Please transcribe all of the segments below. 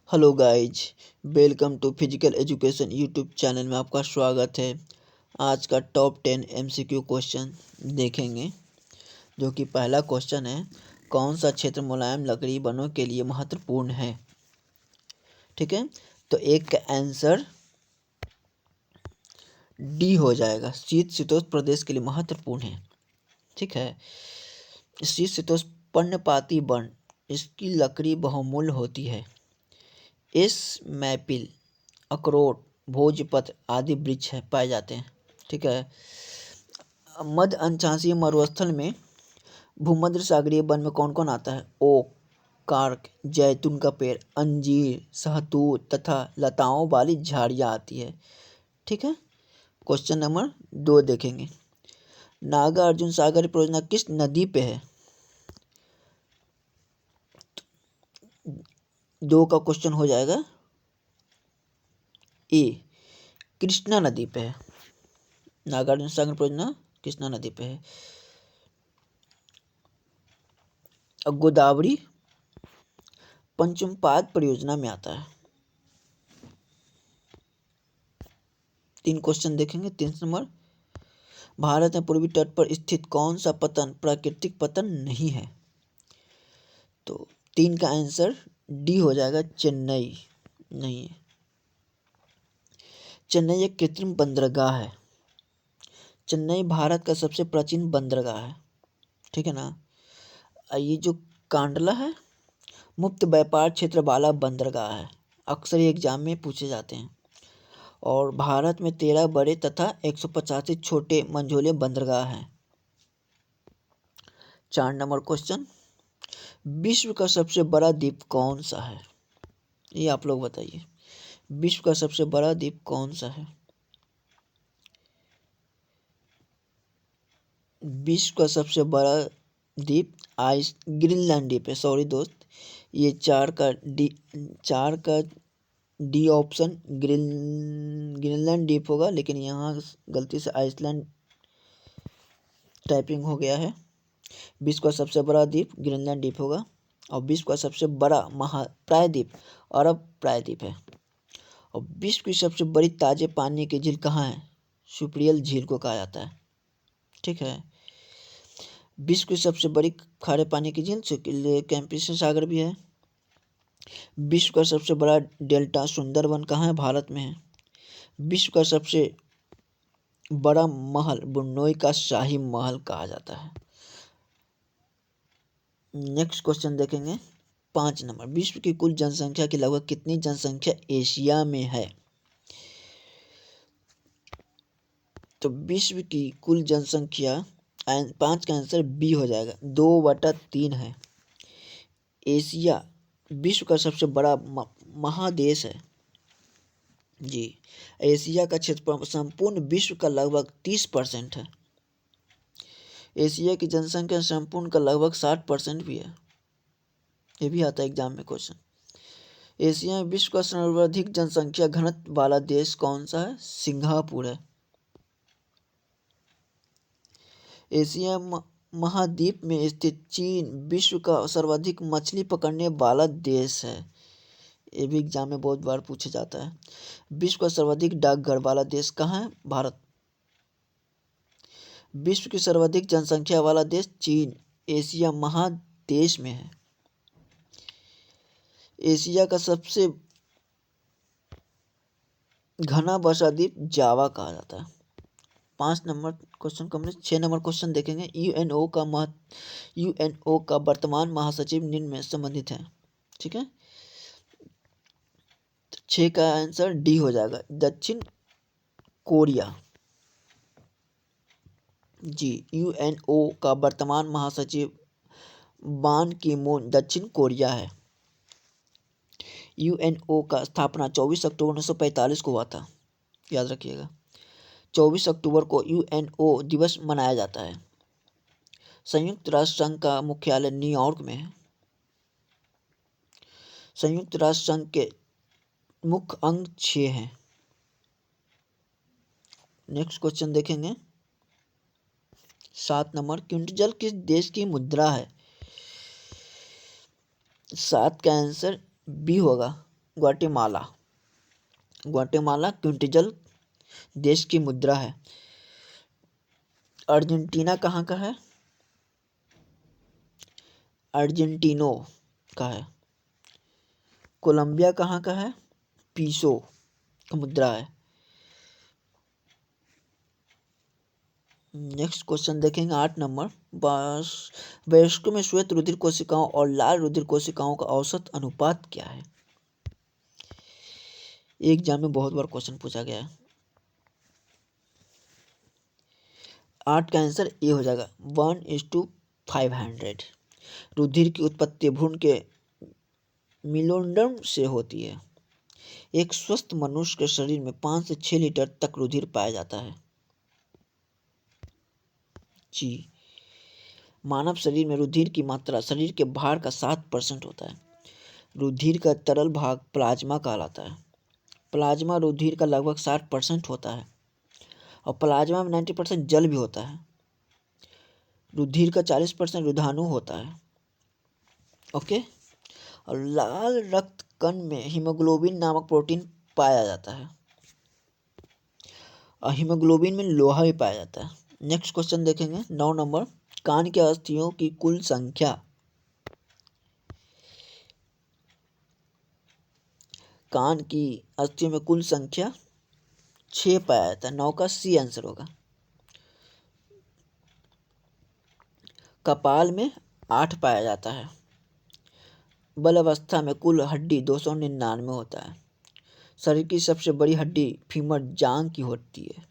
Hello guys, welcome to physical education YouTube channel में आपका स्वागत है। आज का टॉप 10 एमसीक्यू क्वेश्चन देखेंगे, जो कि पहला क्वेश्चन है, कौन सा क्षेत्र मुलायम लकड़ी वनों के लिए महत्वपूर्ण है। ठीक है, तो एक का आंसर डी हो जाएगा, शीतोष्ण प्रदेश के लिए महत्वपूर्ण है। ठीक है, शीतोष्ण पर्णपाती वन, इसकी लकड़ी बहुमूल्य होती है। इस मैपिल, अखरोट, भोजपत्र आदि वृक्ष है पाए जाते हैं। ठीक है, मध्य अंशांशीय मरुस्थल में भूमध्य सागरीय वन में कौन कौन आता है? ओक, कार्क, जैतून का पेड़, अंजीर, सहतूत तथा लताओं वाली झाड़ियाँ आती है। ठीक है, क्वेश्चन नंबर 2 देखेंगे, नागार्जुन सागर परियोजना किस नदी पे है? 2 का क्वेश्चन हो जाएगा ए, कृष्णा नदी पे है। नागार्जुन सागर परियोजना कृष्णा नदी पे है। गोदावरी पंचमपाद परियोजना में आता है। 3 क्वेश्चन देखेंगे। 3 नंबर, भारत में पूर्वी तट पर स्थित कौन सा पतन प्राकृतिक पतन नहीं है? तो 3 का आंसर डी हो जाएगा, चेन्नई नहीं है। चेन्नई एक कृत्रिम बंदरगाह है। चेन्नई भारत का सबसे प्राचीन बंदरगाह है। ठीक है ना। ये जो कांडला है, मुक्त व्यापार क्षेत्र वाला बंदरगाह है। अक्सर ये एग्जाम में पूछे जाते हैं। और भारत में 13 बड़े तथा 185 छोटे मंझोले बंदरगाह हैं। 4 नंबर क्वेश्चन, विश्व का सबसे बड़ा द्वीप कौन सा है? ये आप लोग बताइए, विश्व का सबसे बड़ा द्वीप कौन सा है? विश्व का सबसे बड़ा द्वीप ग्रीनलैंड द्वीप है। सॉरी दोस्त, ये 4 का डी ऑप्शन ग्रीनलैंड द्वीप होगा, लेकिन यहाँ गलती से आइसलैंड टाइपिंग हो गया है। विश्व का सबसे बड़ा द्वीप ग्रीनलैंड द्वीप होगा। और विश्व का सबसे बड़ा प्रायद्वीप अरब प्रायद्वीप है। और विश्व की सबसे बड़ी ताजे पानी की झील कहाँ है? सुपरियल झील को कहा जाता है। ठीक है, विश्व की सबसे बड़ी खारे पानी की झील कैंपियन सागर भी है। विश्व का सबसे बड़ा डेल्टा सुंदरवन कहाँ है? भारत में है। विश्व का सबसे बड़ा महल बुनोई का शाही महल कहा जाता है। नेक्स्ट क्वेश्चन देखेंगे, 5 नंबर, विश्व की कुल जनसंख्या की लगभग कितनी जनसंख्या एशिया में है? तो विश्व की कुल जनसंख्या 5 का आंसर बी हो जाएगा, 2/3 है। एशिया विश्व का सबसे बड़ा महादेश है जी। एशिया का क्षेत्रफल संपूर्ण विश्व का लगभग 30% है। एशिया की जनसंख्या संपूर्ण का लगभग 60% भी है। ये भी आता है एग्जाम में क्वेश्चन। एशिया में विश्व का सर्वाधिक जनसंख्या घनत्व वाला देश कौन सा है? सिंगापुर है। एशिया महाद्वीप में स्थित चीन विश्व का सर्वाधिक मछली पकड़ने वाला देश है। ये भी एग्जाम में बहुत बार पूछा जाता है। विश्व का सर्वाधिक डाकघर वाला देश कहाँ है? भारत। विश्व की सर्वाधिक जनसंख्या वाला देश चीन एशिया महादेश में है। एशिया का सबसे घना बसा द्वीप जावा कहा जाता है। 5 number question complete. 6 number question देखेंगे, यूएनओ का वर्तमान महासचिव निम्न में संबंधित है। ठीक है, 6 का आंसर डी हो जाएगा, दक्षिण कोरिया जी। यूएनओ का वर्तमान महासचिव बान की मून दक्षिण कोरिया है। यूएनओ का स्थापना 24 अक्टूबर 1945 को हुआ था, याद रखिएगा। 24 अक्टूबर को यूएनओ दिवस मनाया जाता है। संयुक्त राष्ट्र संघ का मुख्यालय न्यूयॉर्क में है। संयुक्त राष्ट्र संघ के मुख्य अंग 6 हैं। नेक्स्ट क्वेश्चन देखेंगे, 7 नंबर, क्विंटल किस देश की मुद्रा है? 7 का आंसर बी होगा, ग्वाटेमाला। ग्वाटेमाला क्विंटजल देश की मुद्रा है। अर्जेंटीना कहाँ का है? अर्जेंटीनो का है। कोलंबिया कहाँ का है? पीसो का मुद्रा है। नेक्स्ट क्वेश्चन देखेंगे 8 नंबर। वयस्कों में श्वेत रुधिर कोशिकाओं और लाल रुधिर कोशिकाओं का औसत अनुपात क्या है? एग्जाम में बहुत बार क्वेश्चन पूछा गया है। 8 का आंसर ए हो जाएगा 1:500। रुधिर की उत्पत्ति भ्रूण के मिलोडर्म से होती है। एक स्वस्थ मनुष्य के शरीर में 5 से 6 लीटर तक रुधिर पाया जाता है। जी, मानव शरीर में रुधिर की मात्रा शरीर के भार का 7% होता है। रुधिर का तरल भाग प्लाज्मा कहलाता है। प्लाज्मा रुधिर का लगभग 60% होता है और प्लाज्मा में 90% जल भी होता है। रुधिर का 40% रुधाणु होता है। ओके। और लाल रक्त कण में हीमोग्लोबिन नामक प्रोटीन पाया जाता है और हीमोग्लोबिन में लोहा भी पाया जाता है। नेक्स्ट क्वेश्चन देखेंगे 9 नंबर। कान के अस्थियों की कुल संख्या। कान की अस्थियों में कुल संख्या 6 पाया जाता है। 9 का सी आंसर होगा। कपाल में 8 पाया जाता है। बल अवस्था में कुल हड्डी 299 होता है। शरीर की सबसे बड़ी हड्डी फीमर जांघ की होती है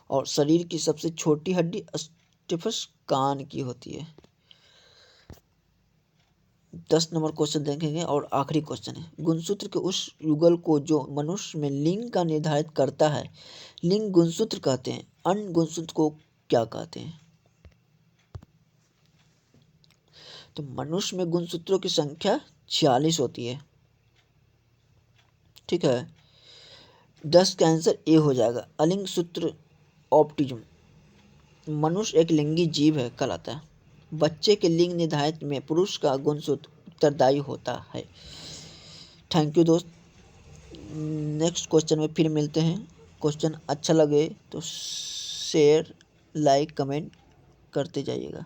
और शरीर की सबसे छोटी हड्डी स्टेपस कान की होती है। 10 नंबर क्वेश्चन देखेंगे और आखिरी क्वेश्चन है। गुणसूत्र के उस युगल को जो मनुष्य में लिंग का निर्धारित करता है लिंग गुणसूत्र कहते हैं। अन्य गुणसूत्र को क्या कहते हैं? तो मनुष्य में गुणसूत्रों की संख्या 46 होती है। ठीक है। 10 का आंसर ए हो जाएगा। अलिंग सूत्र ऑप्टिज्म। मनुष्य एक लिंगी जीव है कहलाता है। बच्चे के लिंग निर्धारित में पुरुष का गुणसूत्र उत्तरदायी होता है। थैंक यू दोस्त। नेक्स्ट क्वेश्चन में फिर मिलते हैं। क्वेश्चन अच्छा लगे तो शेयर लाइक कमेंट करते जाइएगा।